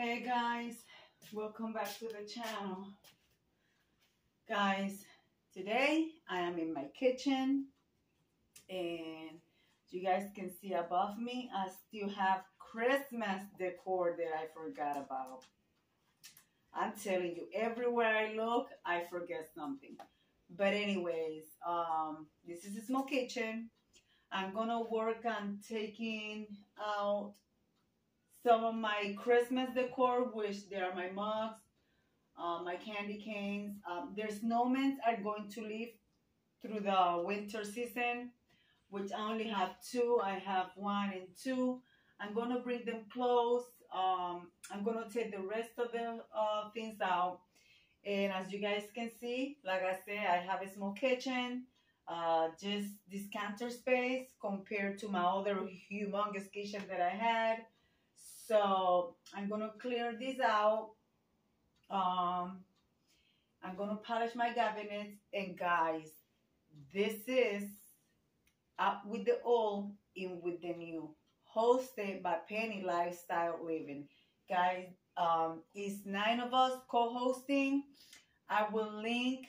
Hey guys, welcome back to the channel. Guys, today I am in my kitchen and you guys can see above me I still have Christmas decor that I forgot about. I'm telling you, everywhere I look I forget something. But anyways, this is a small kitchen. I'm gonna work on taking out some of my Christmas decor, which they are my mugs, my candy canes. Their snowmen are going to live through the winter season, which I only have two. I have 1 and 2. I'm going to bring them close. I'm going to take the rest of the things out. And as you guys can see, like I said, I have a small kitchen. Just this counter space compared to my other humongous kitchen that I had. So I'm going to clear this out. I'm going to polish my cabinets. And guys, this is Up with the Old, In with the New. Hosted by Penny Lifestyle Living. Guys, it's 9 of us co-hosting. I will link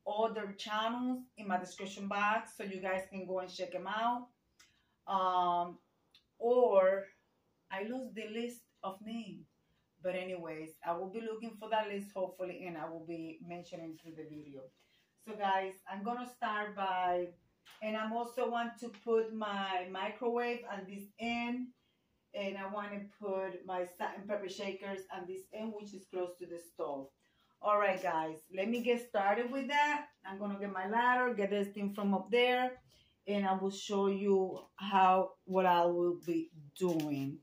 all their channels in my description box so you guys can go and check them out. Or I lost the list of names. But anyways, I will be looking for that list hopefully, and I will be mentioning through the video. So guys, I'm going to start by, and I also want to put my microwave on this end. And I want to put my salt and pepper shakers on this end, which is close to the stove. All right, guys, let me get started with that. I'm going to get my ladder, get this thing from up there, and I will show you what I will be doing.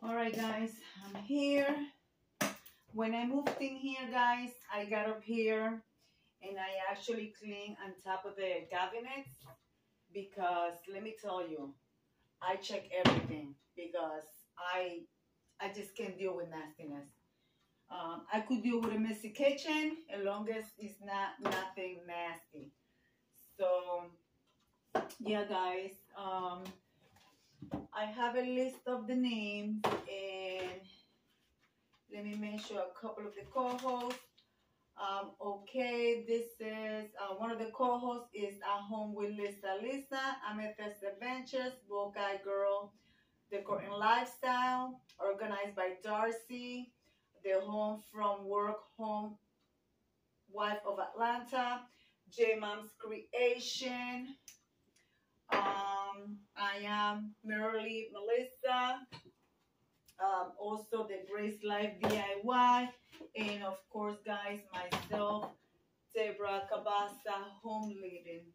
All right, guys, I'm here. When I moved in here, guys, I got up here and I actually cleaned on top of the cabinets because let me tell you, I check everything because I just can't deal with nastiness. I could deal with a messy kitchen as long as it's nothing nasty. So yeah, guys, I have a list of the names, and let me mention a couple of the co-hosts. Okay, this is one of the co-hosts is At Home with Lisa, Amethyst Adventures, Buckeye Girl, Decor and Lifestyle, organized by Darcy, The Home from Work Home Wife of Atlanta, J Mom's Creation. I am MerelyMelisa. Also the Grace Life DIY, and of course, guys, myself, Debra Cabasa, Home Living.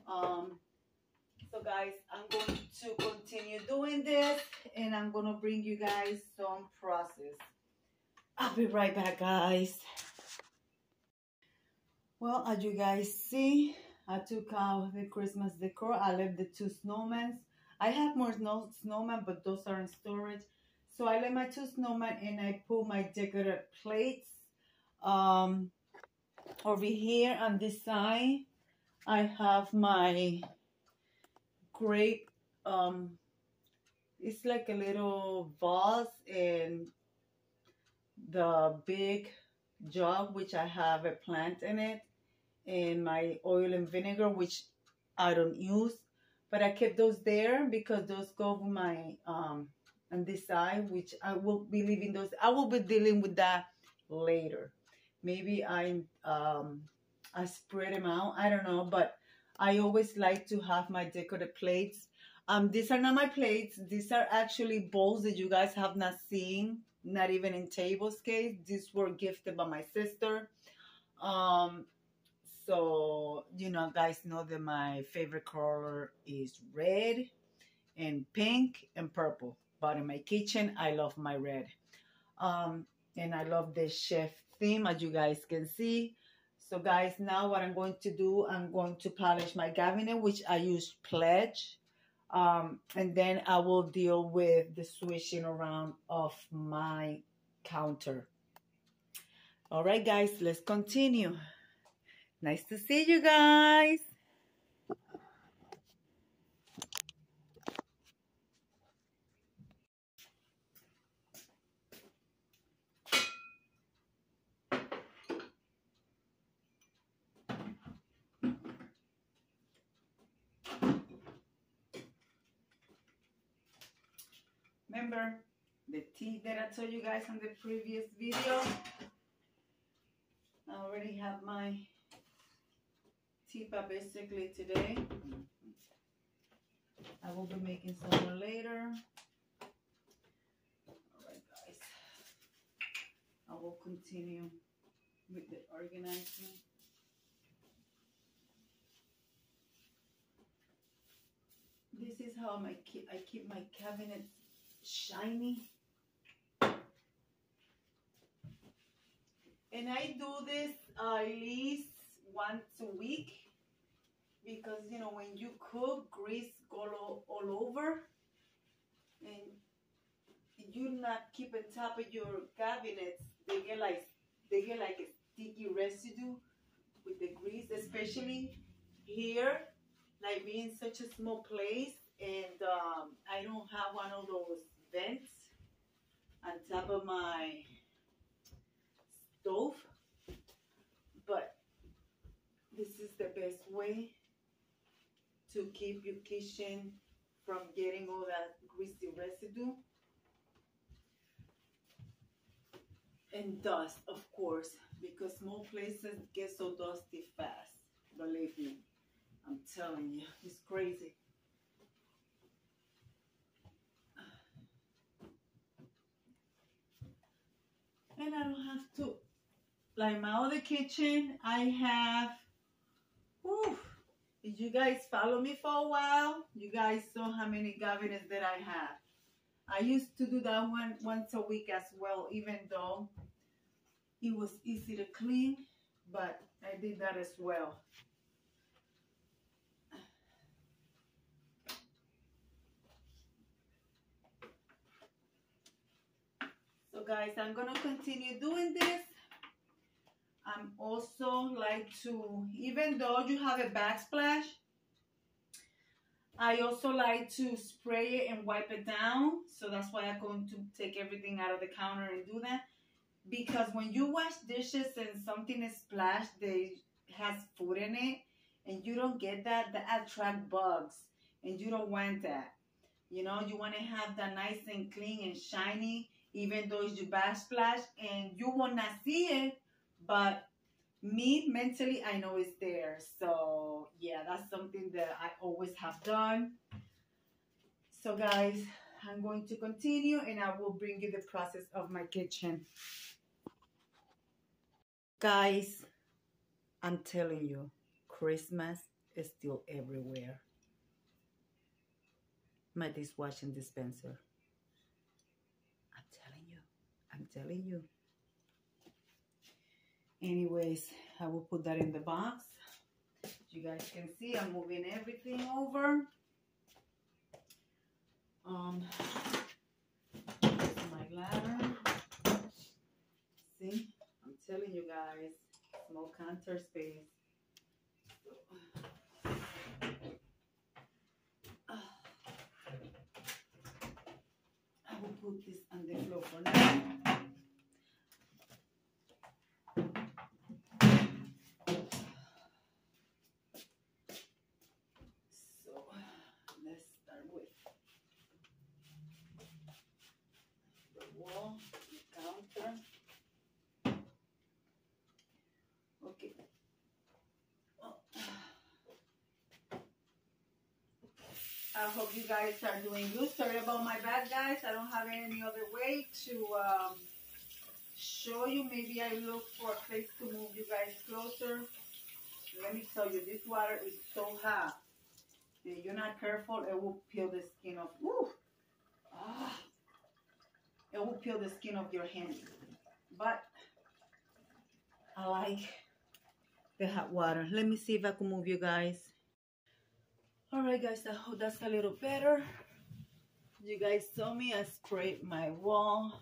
So guys, I'm going to continue doing this, and I'm going to bring you guys some process. I'll be right back, guys. Well, as you guys see, I took out the Christmas decor. I left the 2 snowmen. I have more snowmen, but those are in storage. So I left my 2 snowmen and I put my decorative plates. Over here on this side, I have my grape. It's like a little vase and the big jug, which I have a plant in it, and my oil and vinegar, which I don't use, but I kept those there because those go with my on this side, which I will be leaving those. I will be dealing with that later. Maybe I spread them out, I don't know, but I always like to have my decorative plates. These are not my plates. These are actually bowls that you guys have not seen, not even in tables case. These were gifted by my sister. So, you know, guys know that my favorite color is red and pink and purple. But in my kitchen, I love my red. And I love the chef theme, as you guys can see. So, guys, now what I'm going to do, I'm going to polish my cabinet, which I use Pledge. And then I will deal with the switching around of my counter. All right, guys, let's continue. Nice to see you guys. Remember the tea that I told you guys in the previous video? I already have my tipa basically today. I will be making some more later. Alright guys, I will continue with the organizing. This is how I keep my cabinets shiny. And I do this at least once a week because, you know, when you cook, grease go all over and you not keep on top of your cabinets, they get like a sticky residue with the grease, especially here, like being such a small place, and I don't have one of those vents on top of my stove, but this is the best way to keep your kitchen from getting all that greasy residue. And dust, of course, because small places get so dusty fast. Believe me, I'm telling you, it's crazy. And I don't have to, like my other kitchen, I have, whew, if you guys follow me for a while, you guys saw how many cabinets that I have. I used to do that once a week as well, even though it was easy to clean, but I did that as well. So guys, I'm gonna continue doing this. I'm also like to, even though you have a backsplash, I also like to spray it and wipe it down. So that's why I'm going to take everything out of the counter and do that. Because when you wash dishes and something is splashed, they has food in it, and you don't get that, that attract bugs, and you don't want that. You know, you want to have that nice and clean and shiny, even though it's your backsplash, and you will not see it, but me, mentally, I know it's there. So, yeah, that's something that I always have done. So, guys, I'm going to continue, and I will bring you the process of my kitchen. Guys, I'm telling you, Christmas is still everywhere. My dishwashing dispenser. I'm telling you. Anyways, I will put that in the box. You guys can see I'm moving everything over. This is my ladder. See, I'm telling you guys, small counter space. I will put this on the floor for now. Wall, counter. Okay. Oh. I hope you guys are doing good. Sorry about my bad, guys. I don't have any other way to show you. Maybe I look for a place to move you guys closer. Let me tell you, this water is so hot. If you're not careful, it will peel the skin off. Woo! Ah. It will peel the skin of your hand, but I like the hot water. Let me see if I can move you guys. All right, guys, I hope that's a little better. You guys saw me. I sprayed my wall.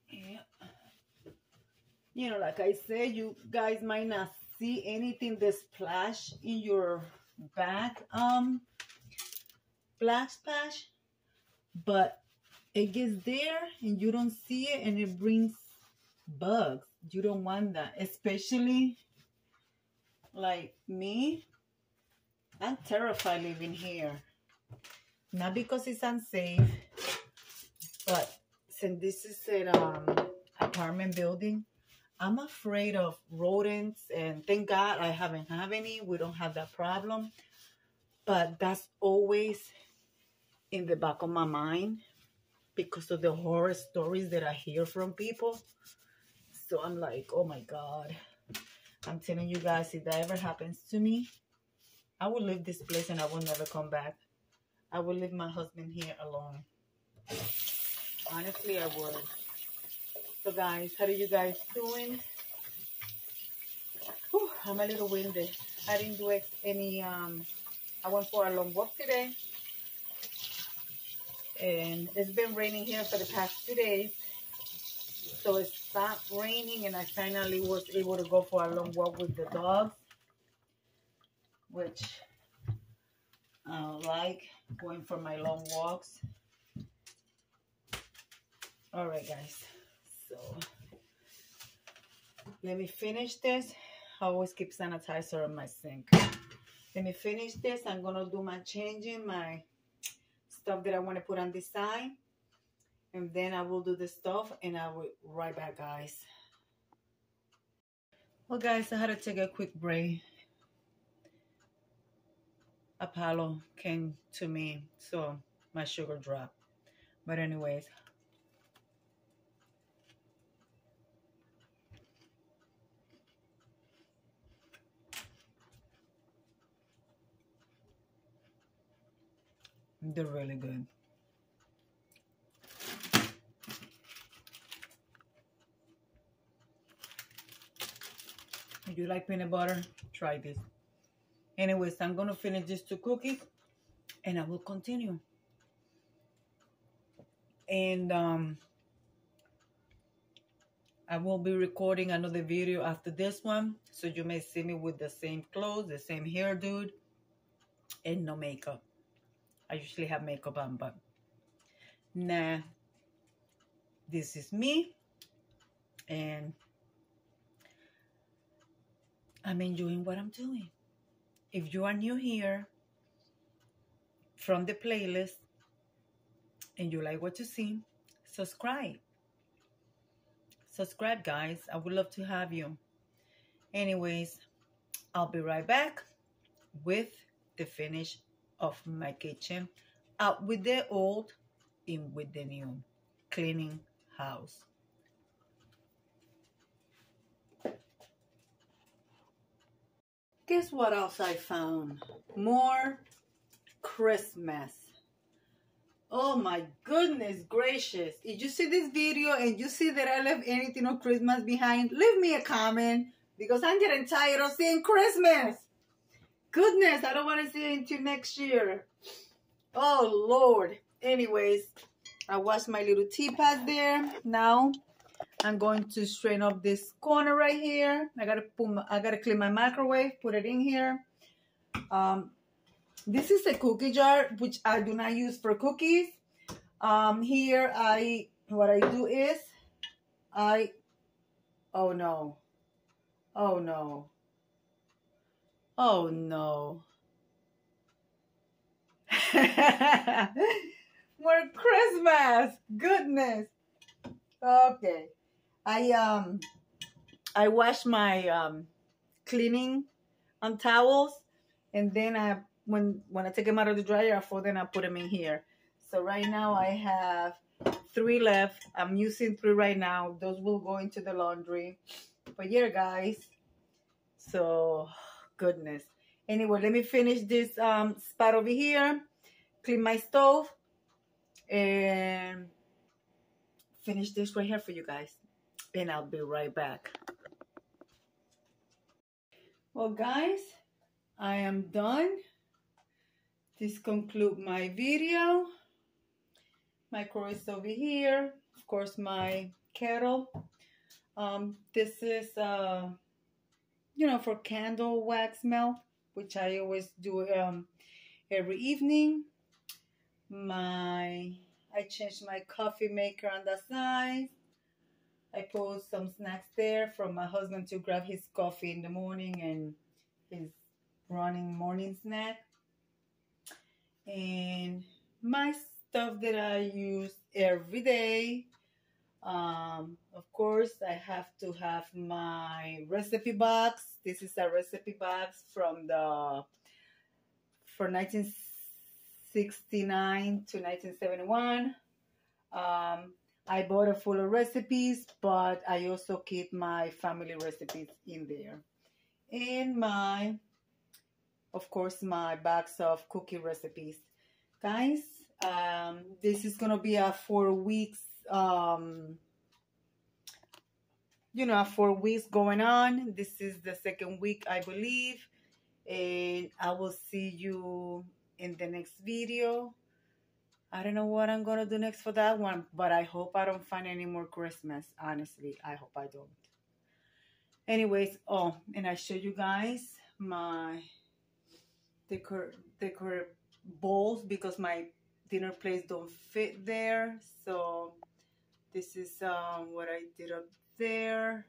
Yeah. You know, like I said, you guys might not see anything that splash in your back black splash, but it gets there and you don't see it, and it brings bugs. You don't want that, especially like me. I'm terrified living here. Not because it's unsafe, but since this is an apartment building, I'm afraid of rodents, and thank God I haven't had any. We don't have that problem. But that's always in the back of my mind because of the horror stories that I hear from people. So I'm like, oh my God. I'm telling you guys, if that ever happens to me, I will leave this place and I will never come back. I will leave my husband here alone. Honestly, I would. So guys, how are you guys doing? Whew, I'm a little winded. I didn't do any, I went for a long walk today. And it's been raining here for the past 2 days. So it stopped raining and I finally was able to go for a long walk with the dogs. Which I like going for my long walks. All right, guys. So let me finish this. I always keep sanitizer on my sink. Let me finish this. I'm gonna do my changing, my stuff that I want to put on this side, and then I will do the stuff and I will be right back, guys. Well, guys, I had to take a quick break. Apollo came to me, so my sugar dropped. But anyways, they're really good. If you like peanut butter, try this. Anyways, I'm gonna finish these 2 cookies and I will continue. And I will be recording another video after this one, so you may see me with the same clothes, the same hairdo, and no makeup. I usually have makeup on, but nah, this is me, and I'm enjoying what I'm doing. If you are new here from the playlist and you like what you see, subscribe. Subscribe, guys. I would love to have you. Anyways, I'll be right back with the finish of my kitchen. Out with the old, in with the new. Cleaning house. Guess what else I found? More Christmas. Oh my goodness gracious. If you see this video and you see that I left anything on Christmas behind, leave me a comment because I'm getting tired of seeing Christmas. Goodness, I don't want to see it until next year. Oh Lord. Anyways, I washed my little teapot there. Now I'm going to straighten up this corner right here. I gotta clean my microwave, put it in here. This is a cookie jar, which I do not use for cookies. Here, what I do is, oh no. Oh no. Oh no. More Christmas. Goodness. Okay. I wash my cleaning on towels, and then when I take them out of the dryer, I fold them, I put them in here. So right now I have 3 left. I'm using 3 right now. Those will go into the laundry. But yeah, guys. So goodness. Anyway, let me finish this spot over here. Clean my stove and finish this right here for you guys. And I'll be right back. Well, guys, I am done. This concludes my video. My crow is over here. Of course, my kettle. This is, you know, for candle wax melt, which I always do every evening. I changed my coffee maker on the side. I put some snacks there for my husband to grab his coffee in the morning and his running morning snack. and my stuff that I use every day. Of course, I have to have my recipe box. This is a recipe box from the for 1969 to 1971. I bought a full of recipes, but I also keep my family recipes in there. And of course, my bags of cookie recipes. Guys, this is gonna be a 4 weeks, 4 weeks going on. This is the second week, I believe, and I will see you in the next video. I don't know what I'm gonna do next for that one, but I hope I don't find any more Christmas. Honestly, I hope I don't. Anyways, and I show you guys my decor bowls because my dinner plates don't fit there. So this is what I did up there.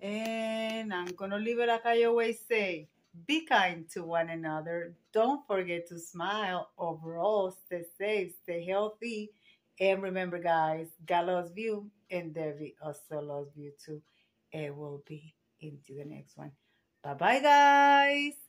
And I'm gonna leave it like I always say. Be kind to one another. Don't forget to smile. Overall, stay safe, stay healthy. And remember, guys, God loves you, and Debbie also loves you too. And we'll be into the next one. Bye-bye, guys.